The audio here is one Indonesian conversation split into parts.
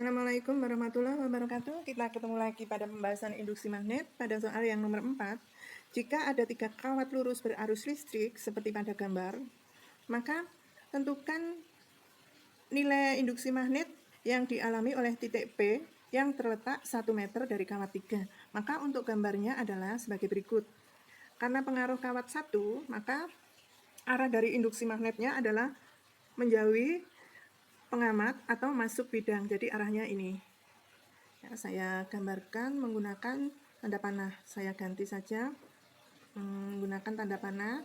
Assalamualaikum warahmatullahi wabarakatuh. Kita ketemu lagi pada pembahasan induksi magnet pada soal yang nomor 4. Jika ada 3 kawat lurus berarus listrik seperti pada gambar, maka tentukan nilai induksi magnet yang dialami oleh titik P yang terletak 1 meter dari kawat 3. Maka untuk gambarnya adalah sebagai berikut. Karena pengaruh kawat 1, maka arah dari induksi magnetnya adalah menjauhi pengamat atau masuk bidang. Jadi arahnya ini. Ya, saya gambarkan menggunakan tanda panah. Saya ganti saja menggunakan tanda panah.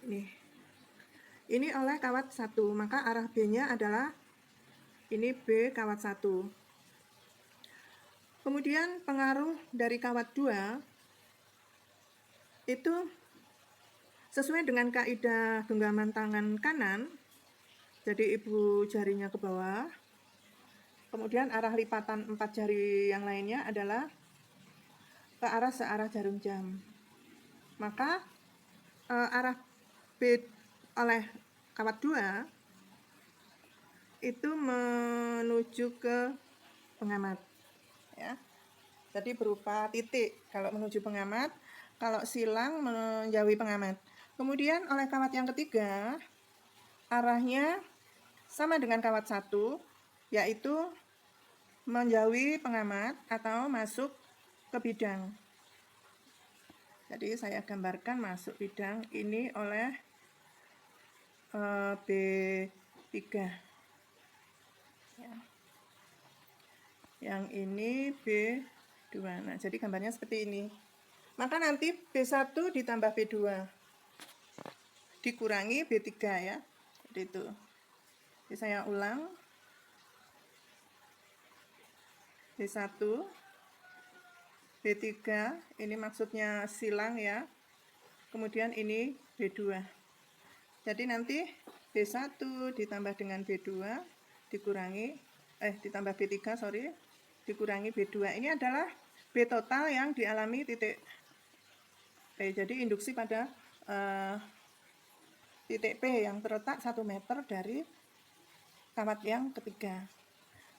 Ini oleh kawat 1, maka arah B-nya adalah ini B kawat 1. Kemudian pengaruh dari kawat 2 itu sesuai dengan kaidah genggaman tangan kanan. Jadi ibu jarinya ke bawah. Kemudian arah lipatan 4 jari yang lainnya adalah ke arah searah jarum jam. Maka arah B oleh kawat 2 itu menuju ke pengamat. Ya. Jadi berupa titik kalau menuju pengamat, kalau silang menjauhi pengamat. Kemudian oleh kawat yang ketiga, arahnya sama dengan kawat 1, yaitu menjauhi pengamat atau masuk ke bidang. Jadi saya gambarkan masuk bidang ini oleh B3. Ya. Yang ini B2. Nah, jadi gambarnya seperti ini. Maka nanti B1 ditambah B2 dikurangi B3 ya. Jadi itu. Jadi saya ulang. B1, B3, ini maksudnya silang ya. Kemudian ini B2. Jadi nanti B1 ditambah dengan B2 dikurangi ditambah B3 dikurangi B2. Ini adalah B total yang dialami titik P. Jadi induksi pada titik P yang terletak 1 meter dari kawat yang ketiga.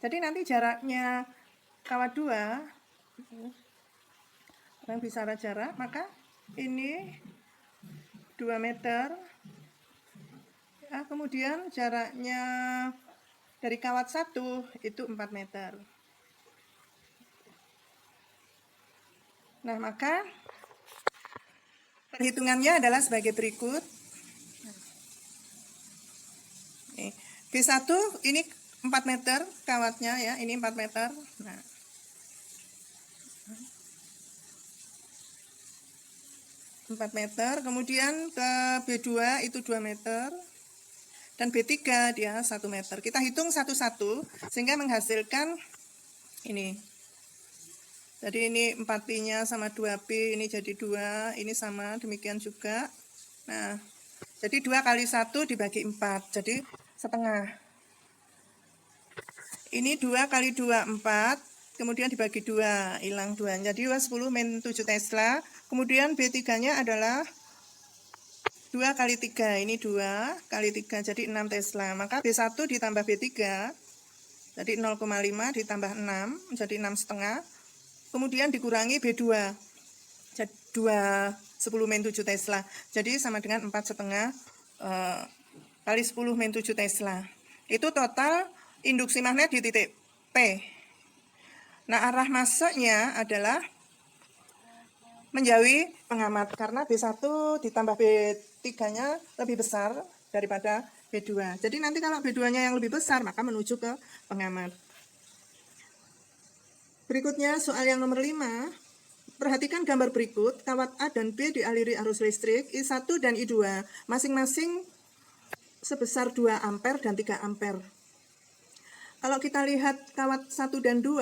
Jadi nanti jaraknya kawat 2 orang bicara jarak, maka ini 2 meter. Ya, kemudian jaraknya dari kawat 1 itu 4 meter. Nah, maka perhitungannya adalah sebagai berikut. B1 ini 4 meter kawatnya ya, ini 4 meter. Nah, meter, kemudian ke B2 itu 2 meter, dan B3 dia 1 meter. Kita hitung satu-satu sehingga menghasilkan ini. Jadi ini 4P-nya sama 2P, ini jadi 2, ini sama, demikian juga. Nah, jadi 2 kali 1 dibagi 4, jadi setengah. Ini 2 kali 2, 4, kemudian dibagi 2, hilang 2. Jadi 10-7 Tesla. Kemudian B3-nya adalah 2 kali 3, ini 2 kali 3, jadi 6 Tesla. Maka B1 ditambah B3, jadi 0,5 ditambah 6, jadi 6,5. Kemudian dikurangi B2, jadi 2 10-7 Tesla. Jadi sama dengan 4,5 kali 10-7 Tesla. Itu total induksi magnet di titik P. Nah, arah masuknya adalah menjauhi pengamat karena B1 ditambah B3-nya lebih besar daripada B2. Jadi nanti kalau B2-nya yang lebih besar, maka menuju ke pengamat. Berikutnya soal yang nomor 5. Perhatikan gambar berikut. Kawat A dan B dialiri arus listrik I1 dan I2 masing-masing sebesar 2 ampere dan 3 ampere. Kalau kita lihat kawat 1 dan 2,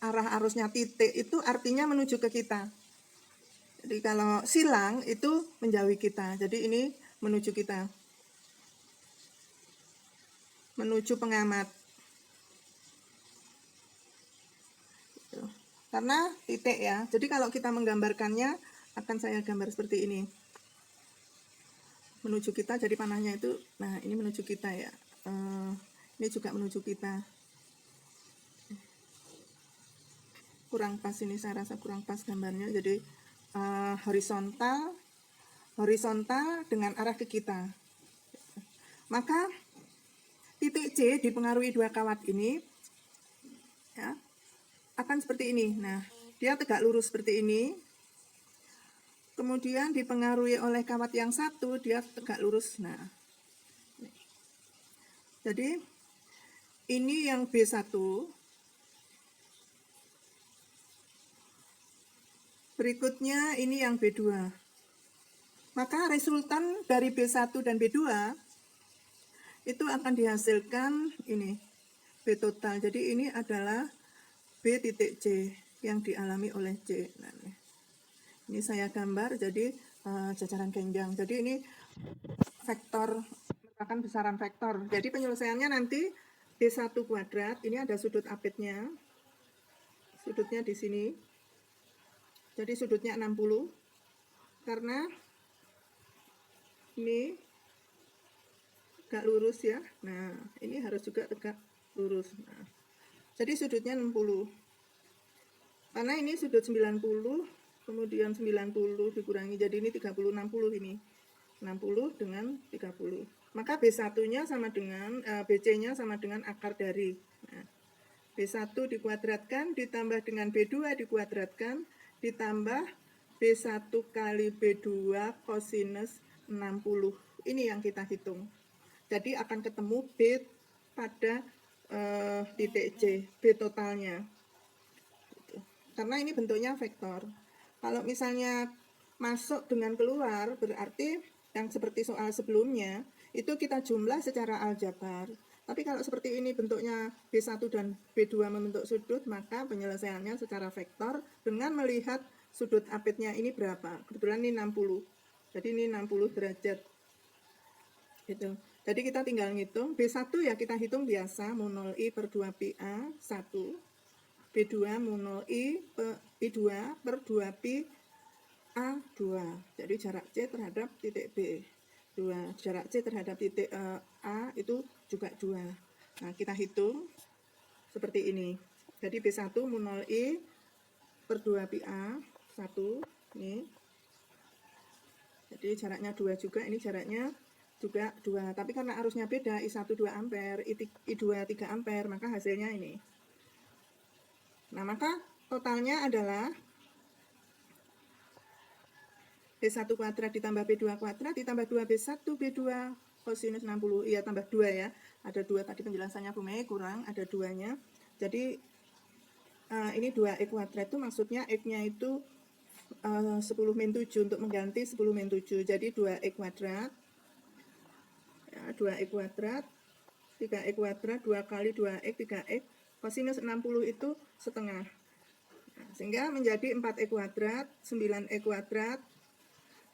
arah arusnya titik itu artinya menuju ke kita. Jadi kalau silang itu menjauhi kita. Jadi ini menuju kita. Menuju pengamat. Karena titik ya. Jadi kalau kita menggambarkannya akan saya gambar seperti ini. Menuju kita, jadi panahnya itu, nah ini menuju kita ya. ini juga menuju kita. Kurang pas ini, saya rasa kurang pas gambarnya. Jadi horizontal dengan arah ke kita. Maka titik C dipengaruhi dua kawat ini, ya, akan seperti ini. Nah, dia tegak lurus seperti ini. Kemudian dipengaruhi oleh kawat yang satu, dia tegak lurus. Nah, jadi ini yang B1, berikutnya ini yang B2. Maka resultan dari B1 dan B2 itu akan dihasilkan ini, B total. Jadi ini adalah B titik C yang dialami oleh C. Nah, ini saya gambar jadi jajaran genjang. Jadi ini vektor, merupakan besaran vektor. Jadi penyelesaiannya nanti B1 kuadrat, ini ada sudut apitnya. Sudutnya di sini. Jadi sudutnya 60. Karena ini tegak lurus ya. Nah, ini harus juga tegak lurus. Nah, jadi sudutnya 60. Karena ini sudut 90, kemudian 90 dikurangi, jadi ini 30, 60 ini. 60 dengan 30. Maka B1-nya sama dengan, BC-nya sama dengan akar dari. Nah, B1 dikuadratkan, ditambah dengan B2 dikuadratkan, ditambah B1 kali B2 kosinus 60. Ini yang kita hitung. Jadi akan ketemu B pada titik C, B totalnya. Karena ini bentuknya vektor. Kalau misalnya masuk dengan keluar, berarti yang seperti soal sebelumnya, itu kita jumlah secara aljabar. Tapi kalau seperti ini bentuknya B1 dan B2 membentuk sudut, maka penyelesaiannya secara vektor dengan melihat sudut apitnya ini berapa. Kebetulan ini 60. Jadi ini 60 derajat. Gitu. Jadi kita tinggal ngitung. B1 ya kita hitung biasa, mu 0 I per 2 pi A, 1. B2 mu 0 I per 2 pi A2. Jadi jarak C terhadap titik B 2. Jarak C terhadap titik A itu juga 2. Nah, kita hitung seperti ini. Jadi B1 mu 0 I per 2 pi A 1. Ini. Jadi jaraknya 2 juga. Ini jaraknya juga 2. Tapi karena arusnya beda, I1 2 ampere, I2 3 ampere, maka hasilnya ini. Nah, maka totalnya adalah B1 kuadrat ditambah B2 kuadrat ditambah 2B1 B2 kosinus 60. Iya, tambah 2 ya. Ada 2 tadi penjelasannya Bu Mei, kurang, ada 2-nya. Jadi ini 2E kuadrat itu maksudnya X-nya itu 10 min 7 untuk mengganti 10 min 7. Jadi 2E kuadrat. Ya, 2E kuadrat, 3E kuadrat, 2 kali 2X, 3X. Kosinus 60 itu setengah. Nah, sehingga menjadi 4E kuadrat, 9E kuadrat,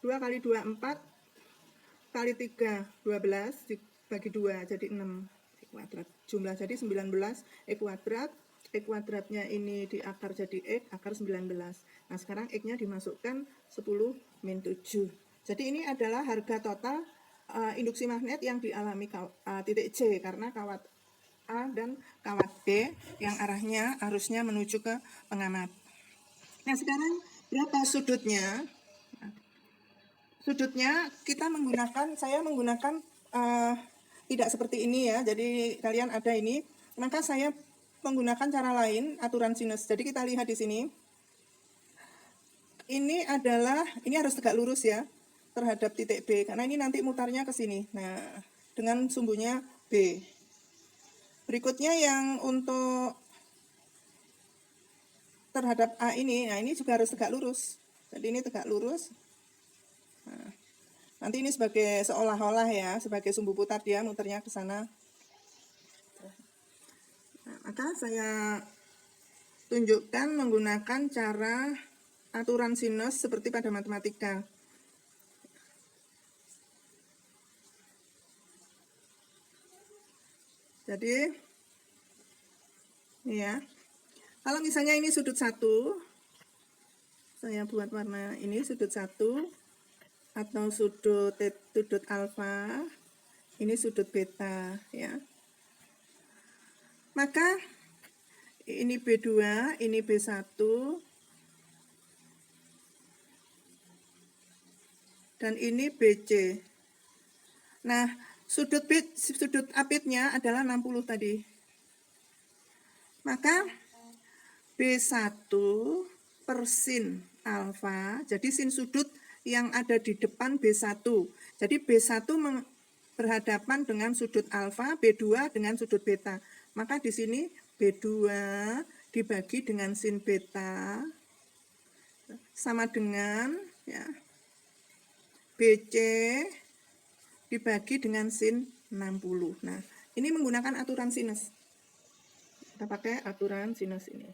2 kali 2, 4, kali 3, 12, dibagi 2, jadi 6E kuadrat. Jumlah jadi 19E kuadrat, E kuadratnya ini di akar jadi X, akar 19. Nah, sekarang X-nya dimasukkan 10 min 7. Jadi ini adalah harga total induksi magnet yang dialami titik C, karena kawat A dan kawat B yang arahnya arusnya menuju ke pengamat. Nah, sekarang berapa sudutnya? Sudutnya kita menggunakan, saya menggunakan tidak seperti ini ya. Jadi kalian ada ini, maka saya menggunakan cara lain, aturan sinus. Jadi kita lihat di sini. Ini harus tegak lurus ya terhadap titik B, karena ini nanti mutarnya ke sini. Nah, dengan sumbunya B. Berikutnya yang untuk terhadap A ini, nah ini juga harus tegak lurus. Jadi ini tegak lurus. Nah, nanti ini sebagai seolah-olah ya, sebagai sumbu putar dia muternya ke sana. Nah, maka saya tunjukkan menggunakan cara aturan sinus seperti pada matematika. Jadi ini ya. Kalau misalnya ini sudut 1, saya buat warna ini sudut 1 atau sudut alfa. Ini sudut beta ya. Maka ini B2, ini B1, dan ini BC. Nah, sudut apitnya adalah 60 tadi. Maka B1 per sin alfa, jadi sin sudut yang ada di depan B1. Jadi B1 berhadapan dengan sudut alfa, B2 dengan sudut beta. Maka di sini B2 dibagi dengan sin beta sama dengan ya, BC dibagi dengan sin 60. Nah, ini menggunakan aturan sinus. Kita pakai aturan sinus ini.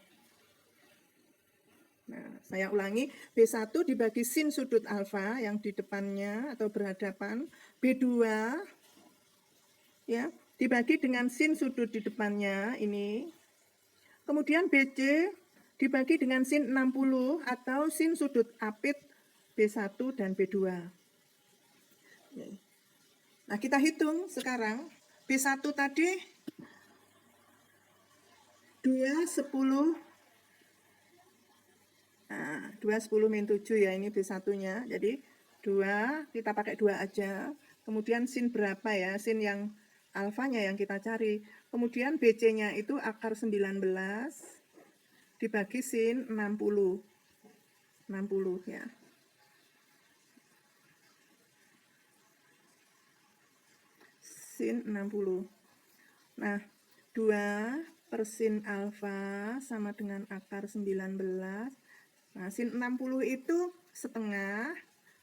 Nah, saya ulangi, B1 dibagi sin sudut alfa yang di depannya atau berhadapan, B2 ya, dibagi dengan sin sudut di depannya ini. Kemudian BC dibagi dengan sin 60 atau sin sudut apit B1 dan B2. Nah, kita hitung sekarang. B1 tadi 2, 10. Nah, 2, 10 min 7 ya, ini B1-nya. Jadi 2, kita pakai 2 aja. Kemudian sin berapa ya? Sin yang alfanya yang kita cari. Kemudian BC-nya itu akar 19 dibagi sin 60. 60 ya. Sin 60. Nah, 2 per sin alfa sama dengan akar 19. Nah, sin 60 itu setengah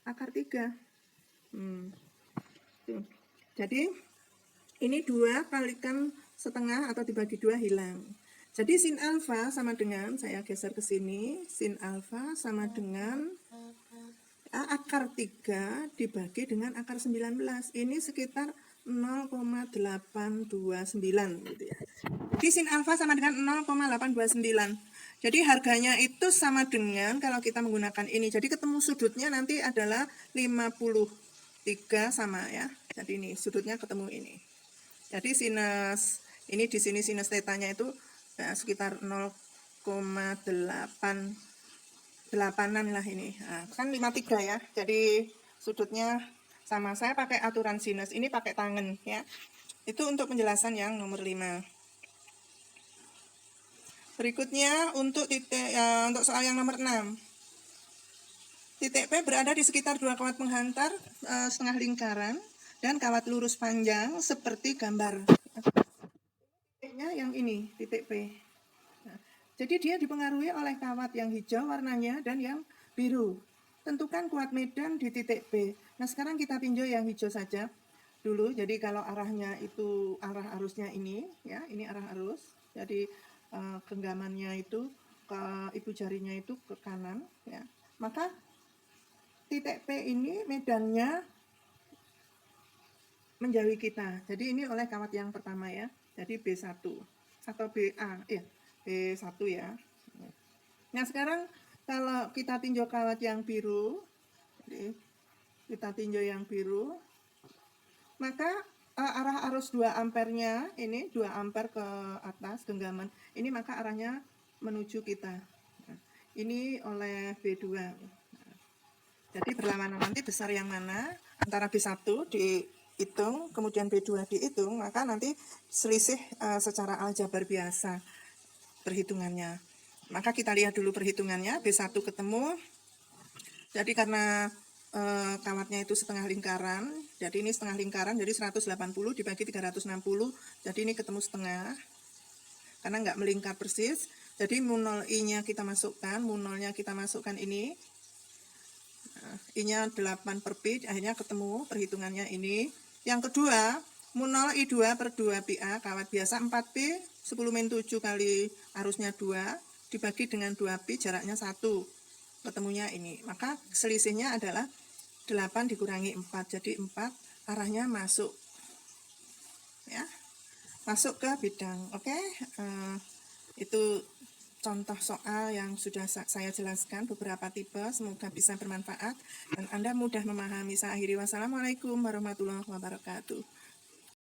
akar 3. Jadi, ini 2 kalikan setengah atau dibagi 2 hilang. Jadi, sin alfa sama dengan, saya geser ke sini, sin alfa sama dengan akar 3 dibagi dengan akar 19. Ini sekitar 0,829 gitu ya. Jadi sin alfa sama dengan 0,829. Jadi harganya itu sama dengan kalau kita menggunakan ini. Jadi ketemu sudutnya nanti adalah 53 sama ya. Jadi ini sudutnya ketemu ini. Jadi sinus ini di sini sinus tetanya itu ya, sekitar 0,8an lah ini. Nah, kan 53 ya. Jadi sudutnya sama. Saya pakai aturan sinus. Ini pakai tangan ya. Itu untuk penjelasan yang nomor 5. Berikutnya untuk untuk soal yang nomor 6. Titik P berada di sekitar 2 kawat penghantar setengah lingkaran dan kawat lurus panjang seperti gambar. Titiknya yang ini, titik P. Nah, jadi dia dipengaruhi oleh kawat yang hijau warnanya dan yang biru. Tentukan kuat medan di titik P. Nah, sekarang kita tinjau yang hijau saja dulu. Jadi kalau arahnya itu arah arusnya ini ya, ini arah arus. Jadi genggamannya itu ke ibu jarinya itu ke kanan ya. Maka titik P ini medannya menjauhi kita. Jadi ini oleh kawat yang pertama ya. Jadi B1 atau BA ya, B1 ya. Nah, sekarang kalau kita tinjau kawat yang biru, jadi kita tinjau yang biru, maka arah arus 2 ampernya ini 2 ampere ke atas genggaman ini, maka arahnya menuju kita. Nah, ini oleh B2. Jadi berlawanan, nanti besar yang mana antara B1 dihitung kemudian B2 dihitung, maka nanti selisih secara aljabar biasa perhitungannya. Maka kita lihat dulu perhitungannya. B1 ketemu. Jadi karena kawatnya itu setengah lingkaran, jadi ini setengah lingkaran, jadi 180 dibagi 360, jadi ini ketemu setengah karena nggak melingkar persis. Jadi mu 0 I-nya kita masukkan, mu 0-nya kita masukkan ini, nah, I-nya 8 per Pi, akhirnya ketemu perhitungannya ini. Yang kedua, mu 0 I2 per 2 PA, kawat biasa 4 Pi, 10 min 7 kali arusnya 2, dibagi dengan 2 Pi, jaraknya 1. Ketemunya ini, maka selisihnya adalah 8 dikurangi 4, jadi 4 arahnya masuk ya, masuk ke bidang. Oke, itu contoh soal yang sudah saya jelaskan beberapa tipe, semoga bisa bermanfaat dan Anda mudah memahami. Saya akhiri, wassalamualaikum warahmatullahi wabarakatuh.